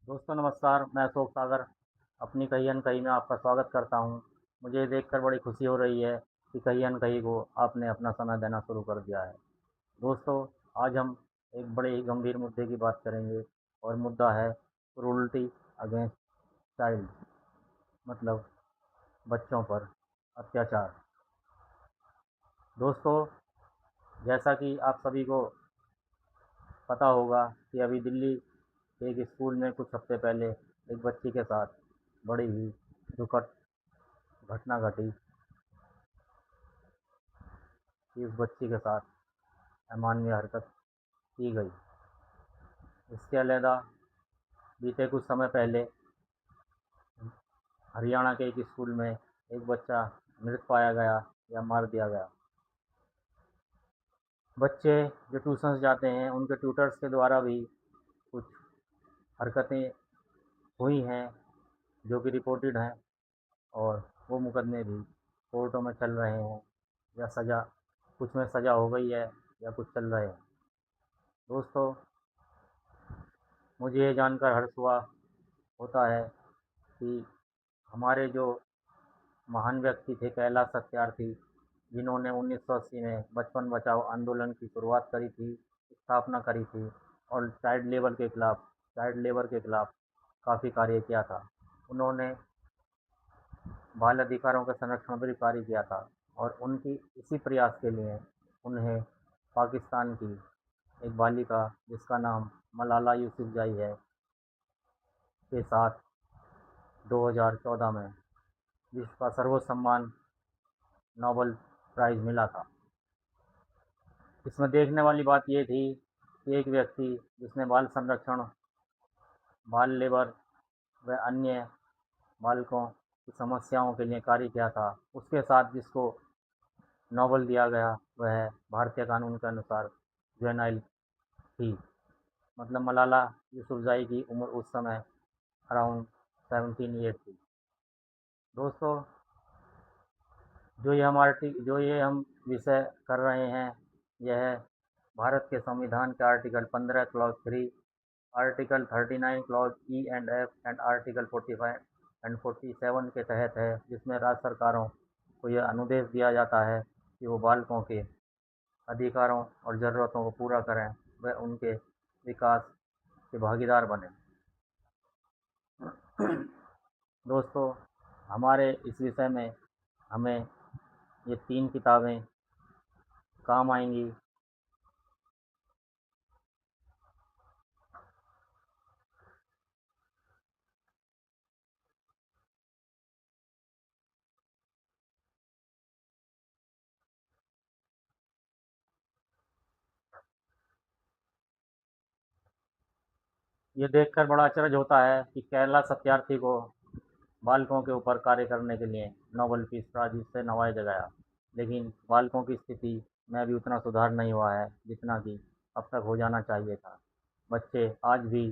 दोस्तों नमस्कार, मैं अशोक सागर अपनी कही अनकही में आपका स्वागत करता हूं। मुझे ये देखकर बड़ी खुशी हो रही है कि कही अनकही को आपने अपना समय देना शुरू कर दिया है। दोस्तों, आज हम एक बड़े ही गंभीर मुद्दे की बात करेंगे और मुद्दा है क्रूरल्टी अगेंस्ट चाइल्ड, मतलब बच्चों पर अत्याचार। दोस्तों, जैसा कि आप सभी को पता होगा कि अभी दिल्ली के एक स्कूल में कुछ हफ्ते पहले एक बच्ची के साथ बड़ी ही दुखद घटना घटी कि उस बच्ची के साथ अमानवीय हरकत की गई। इसके अलहदा बीते कुछ समय पहले हरियाणा के एक स्कूल में एक बच्चा मृत पाया गया या मार दिया गया। बच्चे जो ट्यूशन्स जाते हैं उनके ट्यूटर्स के द्वारा भी कुछ हरकतें हुई हैं जो कि रिपोर्टेड हैं, और वो मुकदमे भी कोर्टों में चल रहे हैं या सज़ा, कुछ में सज़ा हो गई है या कुछ चल रहे हैं। दोस्तों, मुझे ये जानकर हर्ष हुआ होता है कि हमारे जो महान व्यक्ति थे कैलाश सत्यार्थी, जिन्होंने 1980 में बचपन बचाओ आंदोलन की शुरुआत करी थी, स्थापना करी थी और चाइल्ड लेबर के खिलाफ काफ़ी कार्य किया था। उन्होंने बाल अधिकारों के संरक्षण पर भी कार्य किया था और उनकी इसी प्रयास के लिए उन्हें पाकिस्तान की एक बालिका जिसका नाम मलाला यूसुफ़ज़ई है के साथ 2014 में विश्व का सर्वोच्च सम्मान नोबेल प्राइज़ मिला था। इसमें देखने वाली बात ये थी कि एक व्यक्ति जिसने बाल संरक्षण, बाल लेबर व अन्य बालकों की समस्याओं के लिए कार्य किया था, उसके साथ जिसको नोबेल दिया गया वह भारतीय कानून के अनुसार जुवेनाइल थी। मतलब मलाला यूसुफ़ज़ई की उम्र उस समय अराउंड 17 ईयर थी। दोस्तों, जो ये हम विषय कर रहे हैं, यह भारत के संविधान के article 15 clause 3, article 39 clause E and F and article 45 and 47 के तहत है, जिसमें राज्य सरकारों को यह अनुदेश दिया जाता है कि वो बालकों के अधिकारों और ज़रूरतों को पूरा करें व उनके विकास के भागीदार बनें। दोस्तों, हमारे इस विषय में हमें ये 3 किताबें काम आएंगी। ये देखकर बड़ा अचरज होता है कि कैलाश सत्यार्थी को बालकों के ऊपर कार्य करने के लिए नोबेल पीस प्राइज़ से नवाजा गया, लेकिन बालकों की स्थिति में भी उतना सुधार नहीं हुआ है जितना कि अब तक हो जाना चाहिए था। बच्चे आज भी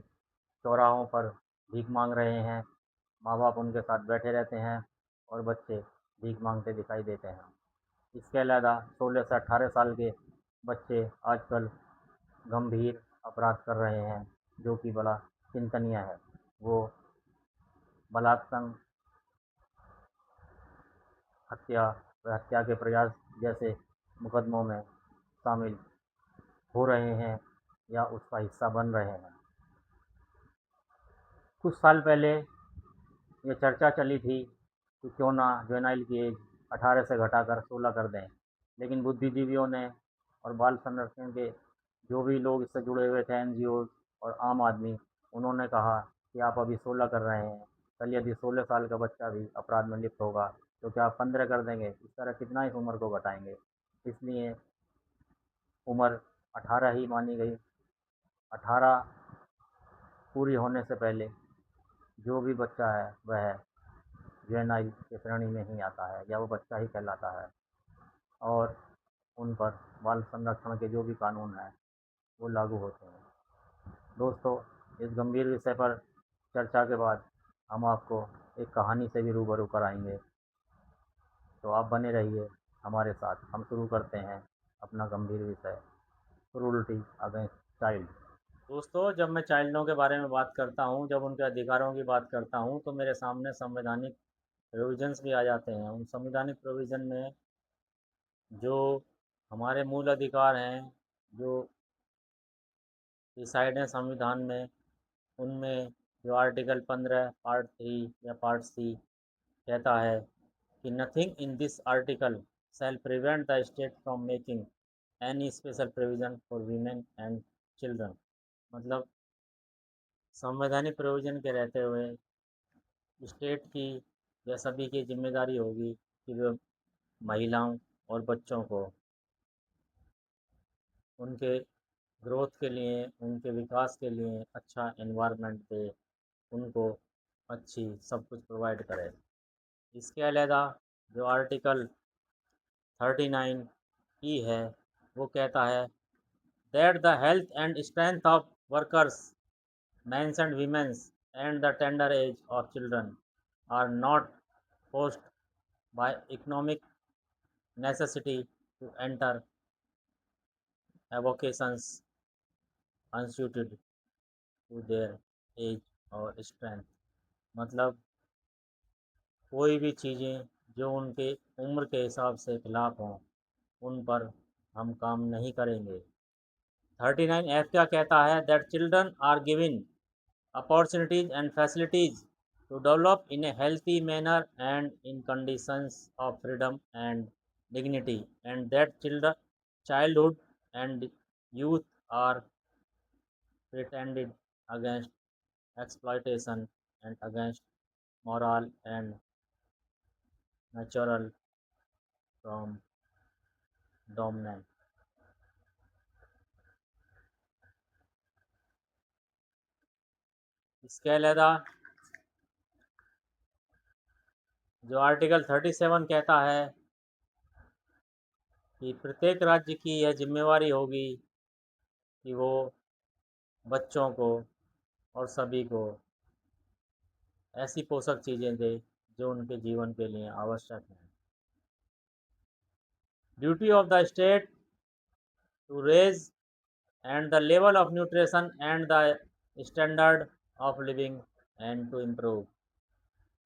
चौराहों पर भीख मांग रहे हैं, माँ बाप उनके साथ बैठे रहते हैं और बच्चे भीख मांगते दिखाई देते हैं। इसके अलावा 16 से 18 साल के बच्चे आजकल गंभीर अपराध कर रहे हैं, जो कि बड़ा चिंतनीय है। वो बलात्कार, हत्या व हत्या के प्रयास जैसे मुकदमों में शामिल हो रहे हैं या उसका हिस्सा बन रहे हैं। कुछ साल पहले ये चर्चा चली थी कि क्यों ना जुवेनाइल की एज 18 से घटाकर 16 कर दें, लेकिन बुद्धिजीवियों ने और बाल संरक्षण के जो भी लोग इससे जुड़े हुए थे, एनजीओज़ और आम आदमी, उन्होंने कहा कि आप अभी 16 कर रहे हैं, कल यदि 16 साल का बच्चा भी अपराध में लिप्त होगा तो क्या आप 15 कर देंगे? इस तरह कितना इस उम्र को घटाएंगे? इसलिए उम्र 18 ही मानी गई। 18 पूरी होने से पहले जो भी बच्चा है वह जुवेनाइल की श्रेणी में ही आता है या वो बच्चा ही कहलाता है, और उन पर बाल संरक्षण के जो भी कानून हैं वो लागू होते हैं। दोस्तों, इस गंभीर विषय पर चर्चा के बाद हम आपको एक कहानी से भी रूबरू कराएंगे, तो आप बने रहिए हमारे साथ। हम शुरू करते हैं अपना गंभीर विषय, क्रूरल्टी अगेंस्ट चाइल्ड। दोस्तों, जब मैं चाइल्डों के बारे में बात करता हूँ, जब उनके अधिकारों की बात करता हूँ, तो मेरे सामने संवैधानिक प्रोविजंस भी आ जाते हैं। उन संवैधानिक प्रोविज़न में जो हमारे मूल अधिकार हैं, जो डिसाइड हैं संविधान में, उनमें जो आर्टिकल 15 पार्ट 3 या पार्ट सी कहता है कि nothing in this article shall prevent the state from making any special provision for women and children. मतलब संवैधानिक प्रोविज़न के रहते हुए स्टेट की या सभी की जिम्मेदारी होगी कि वे महिलाओं और बच्चों को उनके ग्रोथ के लिए, उनके विकास के लिए अच्छा एनवायरनमेंट दे, उनको अच्छी सब कुछ प्रोवाइड करे। इसके अलावा जो आर्टिकल 39 ई है, वो कहता है that the health and strength of workers, men's and women's and the tender age of children are not forced by economic necessity to enter avocations unsuited to their age or strength। मतलब कोई भी चीज़ें जो उनके उम्र के हिसाब से खिलाफ हों, उन पर हम काम नहीं करेंगे। 39 एफ क्या कहता है that children are given opportunities and facilities to develop in a healthy manner and in conditions of freedom and dignity, and that childhood and youth are pretended against exploitation and against moral and natural from dominance। इसके अलावा जो article 37 कहता है कि प्रत्येक राज्य की यह जिम्मेवारी होगी कि वो बच्चों को और सभी को ऐसी पोषक चीज़ें दे जो उनके जीवन के लिए आवश्यक हैं। Duty of the state to raise and the level of nutrition and the standard of living and to improve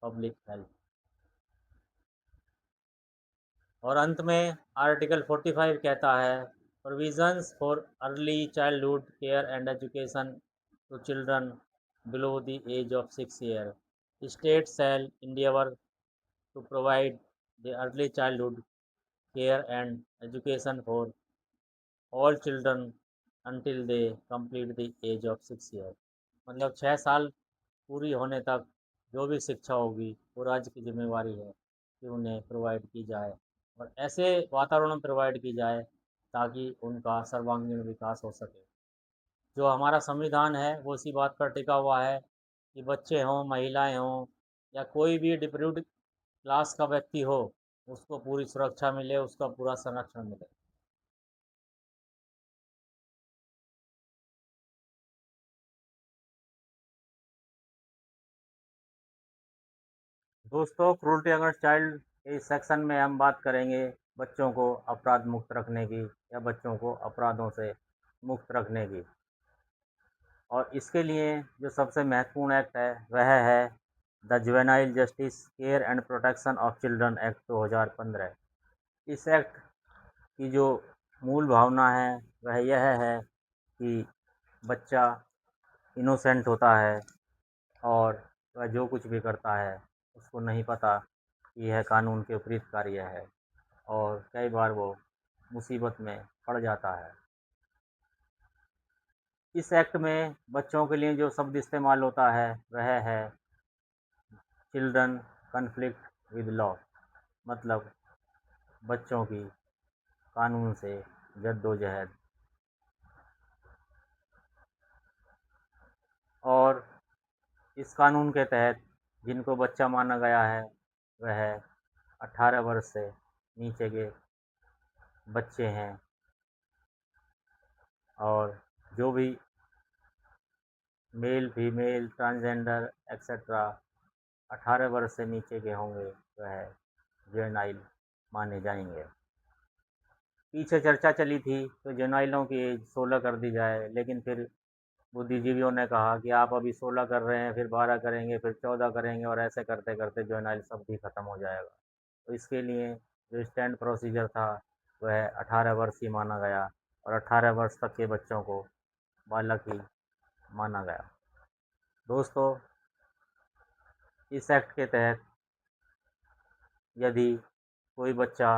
public health। और अंत में आर्टिकल 45 कहता है provisions for early childhood care and education to children below the age of 6 years, state shall endeavor to provide the early childhood care and education for all children until they complete the age of 6 years। मतलब 6 साल पूरी होने तक जो भी शिक्षा होगी वो राज्य की जिम्मेवारी है कि उन्हें प्रोवाइड की जाए, और ऐसे वातावरण प्रोवाइड की जाए ताकि उनका सर्वांगीण विकास हो सके। जो हमारा संविधान है वो इसी बात पर टिका हुआ है कि बच्चे हों, महिलाएं हों, या कोई भी डिप्यूड क्लास का व्यक्ति हो, उसको पूरी सुरक्षा मिले, उसका पूरा संरक्षण मिले। दोस्तों, क्रूल्टी अगेंस्ट चाइल्ड इस सेक्शन में हम बात करेंगे बच्चों को अपराध मुक्त रखने की या बच्चों को अपराधों से मुक्त रखने की। और इसके लिए जो सबसे महत्वपूर्ण एक्ट है वह है the juvenile justice care and protection of children act 2015। इस एक्ट की जो मूल भावना है वह यह है कि बच्चा इनोसेंट होता है और वह जो कुछ भी करता है उसको नहीं पता कि यह कानून के विपरीत कार्य है, और कई बार वो मुसीबत में पड़ जाता है। इस एक्ट में बच्चों के लिए जो शब्द इस्तेमाल होता है वह है चिल्ड्रन कन्फ्लिक्ट विद लॉ, मतलब बच्चों की कानून से जद्दोजहद। और इस कानून के तहत जिनको बच्चा माना गया है वह 18 वर्ष से नीचे के बच्चे हैं, और जो भी मेल फीमेल ट्रांसजेंडर एक्सेट्रा 18 वर्ष से नीचे के होंगे वह जुवेनाइल माने जाएंगे। पीछे चर्चा चली थी तो जुवेनाइलों की एज 16 कर दी जाए, लेकिन फिर बुद्धिजीवियों ने कहा कि आप अभी 16 कर रहे हैं, फिर 12 करेंगे, फिर 14 करेंगे और ऐसे करते करते जुवेनाइल सब भी ख़त्म हो जाएगा। तो इसके लिए जो स्टैंड प्रोसीजर था वह 18 वर्ष ही माना गया और 18 वर्ष तक के बच्चों को बालक ही माना गया। दोस्तों, इस एक्ट के तहत यदि कोई बच्चा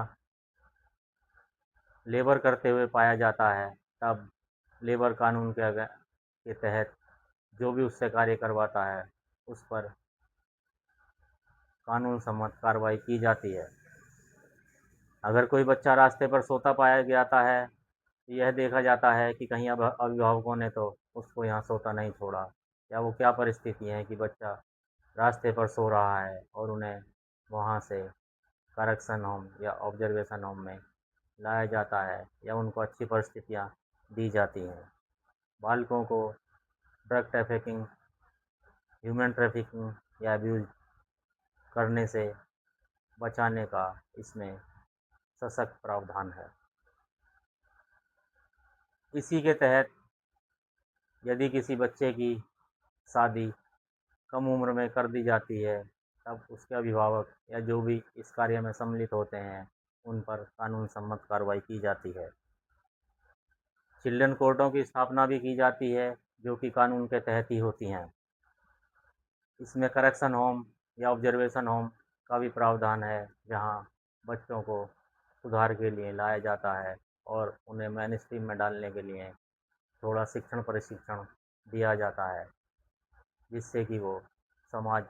लेबर करते हुए पाया जाता है तब लेबर कानून के तहत जो भी उससे कार्य करवाता है उस पर कानून सम्मत कार्रवाई की जाती है। अगर कोई बच्चा रास्ते पर सोता पाया जाता है तो यह देखा जाता है कि कहीं अब अभिभावकों ने तो उसको यहाँ सोता नहीं छोड़ा, या वो क्या परिस्थिति है कि बच्चा रास्ते पर सो रहा है और उन्हें वहाँ से करेक्शन होम या ऑब्जर्वेशन होम में लाया जाता है या उनको अच्छी परिस्थितियाँ दी जाती हैं। बालकों को ड्रग ट्रैफिकिंग, ह्यूमन ट्रैफिकिंग या अब्यूज़ करने से बचाने का इसमें सशक्त प्रावधान है। इसी के तहत यदि किसी बच्चे की शादी कम उम्र में कर दी जाती है तब उसके अभिभावक या जो भी इस कार्य में सम्मिलित होते हैं उन पर कानून सम्मत कार्रवाई की जाती है। चिल्ड्रन कोर्टों की स्थापना भी की जाती है जो कि कानून के तहत ही होती हैं। इसमें करेक्शन होम या ऑब्जर्वेशन होम का भी प्रावधान है जहां बच्चों को सुधार के लिए लाया जाता है और उन्हें मेन स्ट्रीम में डालने के लिए थोड़ा शिक्षण प्रशिक्षण दिया जाता है जिससे कि वो समाज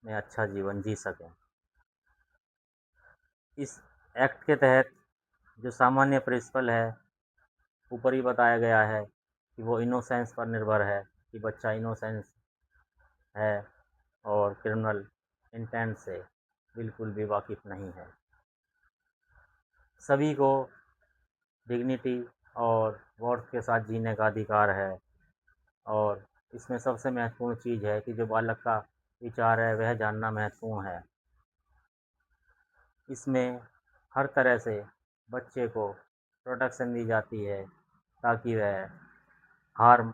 में अच्छा जीवन जी सकें। इस एक्ट के तहत जो सामान्य प्रिंसिपल है ऊपर ही बताया गया है कि वो इनोसेंस पर निर्भर है कि बच्चा इनोसेंस है और क्रिमिनल इंटेंट से बिल्कुल भी वाकिफ़ नहीं है। सभी को डिग्निटी और वर्थ के साथ जीने का अधिकार है और इसमें सबसे महत्वपूर्ण चीज़ है कि जो बालक का विचार है वह जानना महत्वपूर्ण है। इसमें हर तरह से बच्चे को प्रोटेक्शन दी जाती है ताकि वह हार्म,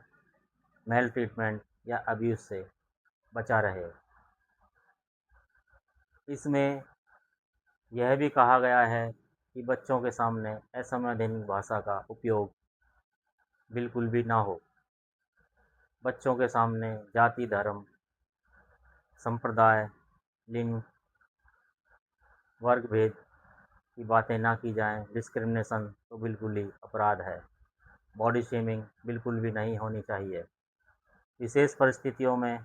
मेल ट्रीटमेंट या अब्यूज़ से बचा रहे। इसमें यह भी कहा गया है कि बच्चों के सामने असंवैधानिक भाषा का उपयोग बिल्कुल भी ना हो। बच्चों के सामने जाति, धर्म, संप्रदाय, लिंग, वर्ग भेद की बातें ना की जाएं। डिस्क्रिमिनेशन तो बिल्कुल ही अपराध है। बॉडी शेमिंग बिल्कुल भी नहीं होनी चाहिए। विशेष परिस्थितियों में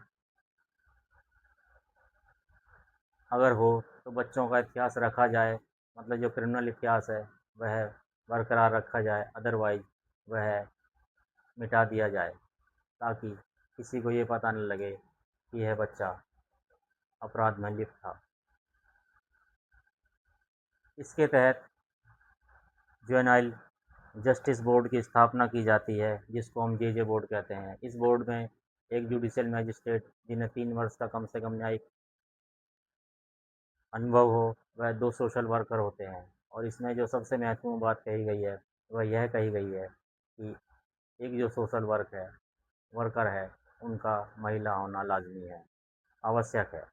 अगर हो तो बच्चों का इतिहास रखा जाए, मतलब जो क्रिमिनल इतिहास है वह बरकरार रखा जाए, अदरवाइज़ वह मिटा दिया जाए ताकि किसी को ये पता न लगे कि यह बच्चा अपराध में लिप्त था। इसके तहत जुवेनाइल जस्टिस बोर्ड की स्थापना की जाती है जिसको हम जेजे बोर्ड कहते हैं। इस बोर्ड में एक जुडिशियल मैजिस्ट्रेट जिन्हें 3 वर्ष का कम से कम न्यायिक अनुभव हो, वह 2 सोशल वर्कर होते हैं। और इसमें जो सबसे महत्वपूर्ण बात कही गई है वह यह कही गई है कि एक जो सोशल वर्कर है उनका महिला होना लाजमी है, आवश्यक है।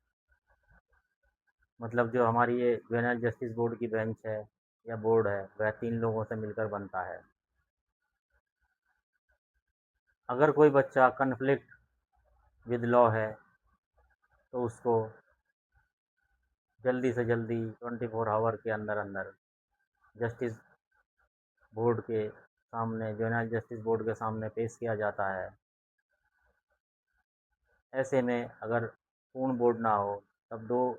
मतलब जो हमारी ये जुवेनाइल जस्टिस बोर्ड की बेंच है या बोर्ड है वह 3 लोगों से मिलकर बनता है। अगर कोई बच्चा कन्फ्लिक्ट विद लॉ है तो उसको जल्दी से जल्दी 24 आवर के अंदर अंदर जस्टिस बोर्ड के सामने, जुवेनाइल जस्टिस बोर्ड के सामने पेश किया जाता है। ऐसे में अगर पूर्ण बोर्ड ना हो तब 2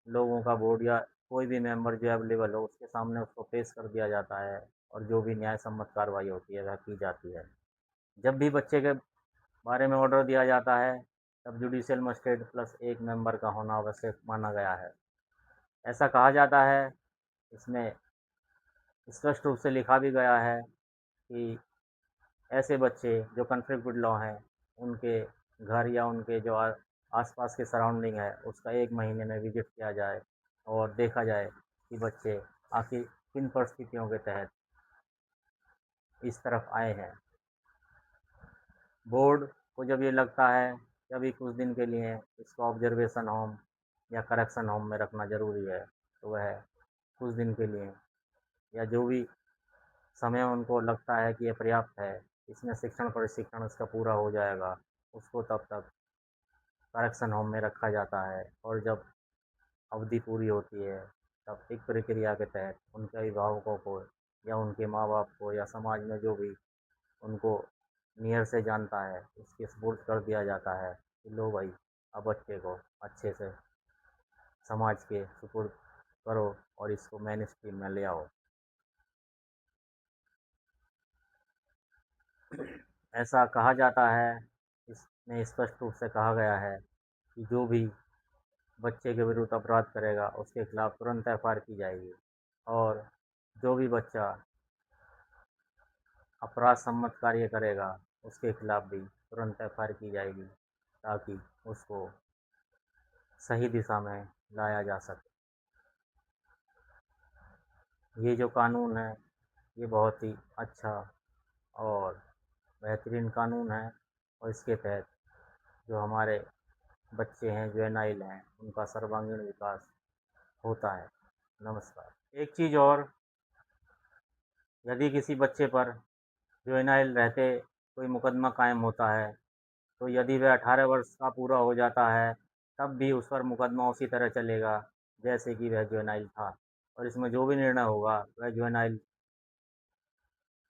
लोगों का बोर्ड या कोई भी मेंबर जो अवेलेबल हो उसके सामने उसको पेश कर दिया जाता है और जो भी न्याय सम्मत कार्रवाई होती है वह की जाती है। जब भी बच्चे के बारे में ऑर्डर दिया जाता है तब जुडिशियल मजिस्ट्रेट प्लस 1 मेंबर का होना आवश्यक माना गया है। ऐसा कहा जाता है, इसमें स्पष्ट रूप से लिखा भी गया है कि ऐसे बच्चे जो कन्फ्लिक्ट विद लॉ हैं उनके घर या उनके जो आसपास के सराउंडिंग है उसका 1 महीने में विजिट किया जाए और देखा जाए कि बच्चे आखिर किन परिस्थितियों के तहत इस तरफ आए हैं। बोर्ड को जब ये लगता है कि अभी कुछ दिन के लिए इसको ऑब्जर्वेशन होम या करेक्शन होम में रखना ज़रूरी है, तो वह कुछ दिन के लिए या जो भी समय उनको लगता है कि ये पर्याप्त है, इसमें शिक्षण प्रशिक्षण इसका पूरा हो जाएगा, उसको तब तक करेक्शन होम में रखा जाता है। और जब अवधि पूरी होती है, तब एक प्रक्रिया के तहत उनके अभिभावकों को या उनके माँ-बाप को या समाज में जो भी उनको नियर से जानता है, उसके सुपुर्द कर दिया जाता है कि लो भाई, अब बच्चे को अच्छे से समाज के सुपुर्द करो और इसको मेन स्ट्रीम में ले आओ। ऐसा कहा जाता है, इसमें स्पष्ट रूप से कहा गया है कि जो भी बच्चे के विरुद्ध अपराध करेगा, उसके खिलाफ तुरंत एफआईआर की जाएगी और जो भी बच्चा अपराध सम्मत कार्य करेगा, उसके खिलाफ भी तुरंत एफआईआर की जाएगी ताकि उसको सही दिशा में लाया जा सके। ये जो कानून है, ये बहुत ही अच्छा और बेहतरीन कानून है और इसके तहत जो हमारे बच्चे हैं, जुवेनाइल हैं, उनका सर्वांगीण विकास होता है। नमस्कार। एक चीज़ और, यदि किसी बच्चे पर जुवेनाइल रहते कोई मुकदमा कायम होता है, तो यदि वह 18 वर्ष का पूरा हो जाता है, तब भी उस पर मुकदमा उसी तरह चलेगा जैसे कि वह जुवेनाइल था और इसमें जो भी निर्णय होगा, वह juvenile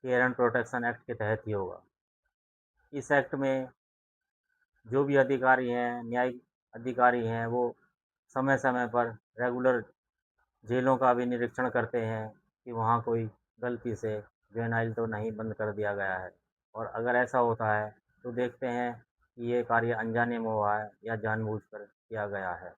care and protection act के तहत ही होगा। इस एक्ट में जो भी अधिकारी हैं, न्यायिक अधिकारी हैं, वो समय-समय पर रेगुलर जेलों का भी निरीक्षण करते हैं कि वहाँ कोई गलती से जुवेनाइल तो नहीं बंद कर दिया गया है और अगर ऐसा होता है, तो देखते हैं कि ये कार्य अनजाने में हुआ है या जानबूझकर किया गया है।